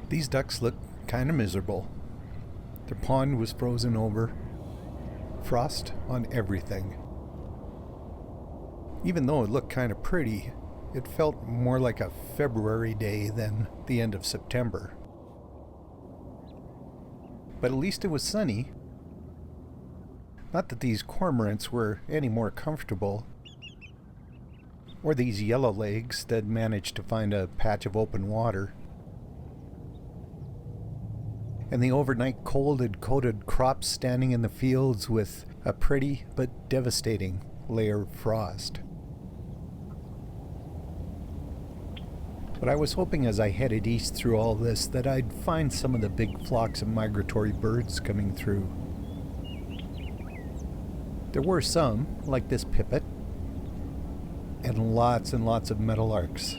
These ducks looked kind of miserable. Their pond was frozen over, frost on everything. Even though it looked kind of pretty, it felt more like a February day than the end of September. But at least it was sunny. Not that these cormorants were any more comfortable, or these yellowlegs that managed to find a patch of open water. And the overnight cold had coated crops standing in the fields with a pretty but devastating layer of frost. But I was hoping as I headed east through all this that I'd find some of the big flocks of migratory birds coming through. There were some, like this pipit, and lots of meadowlarks.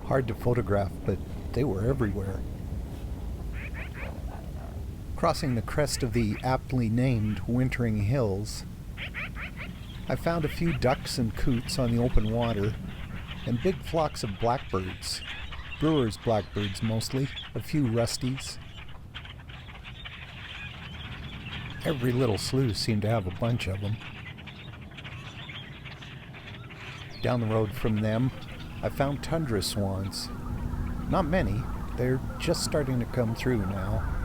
Hard to photograph, but they were everywhere. Crossing the crest of the aptly named Wintering Hills, I found a few ducks and coots on the open water, and big flocks of blackbirds, brewer's blackbirds mostly, a few rusties. Every little slough seemed to have a bunch of them. Down the road from them, I found tundra swans. Not many, they're just starting to come through now.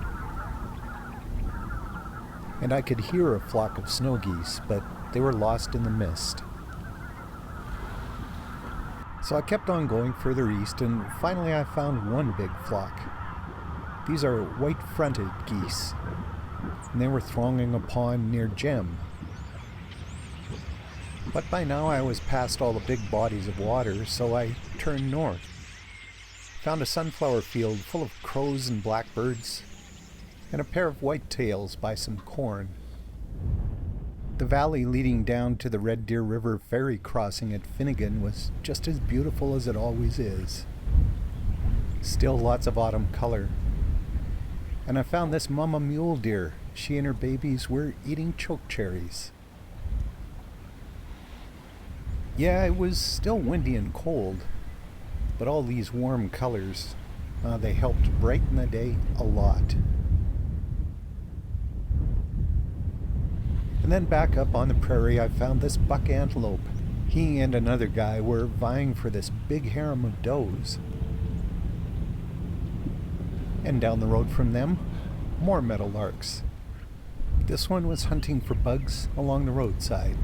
And I could hear a flock of snow geese, but they were lost in the mist. So I kept on going further east, and finally I found one big flock. These are white-fronted geese, and they were thronging a pond near Gem. But by now I was past all the big bodies of water, so I turned north. Found a sunflower field full of crows and blackbirds, and a pair of whitetails by some corn. The valley leading down to the Red Deer River ferry crossing at Finnegan was just as beautiful as it always is. Still lots of autumn color. And I found this mama mule deer. She and her babies were eating chokecherries. Yeah, it was still windy and cold, but all these warm colors, they helped brighten the day a lot. And then back up on the prairie I found this buck antelope. He and another guy were vying for this big harem of does. And down the road from them, more meadowlarks. This one was hunting for bugs along the roadside.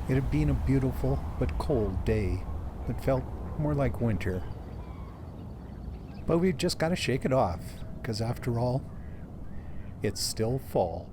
It had been a beautiful but cold day that felt more like winter. But we've just got to shake it off, because after all, it's still fall.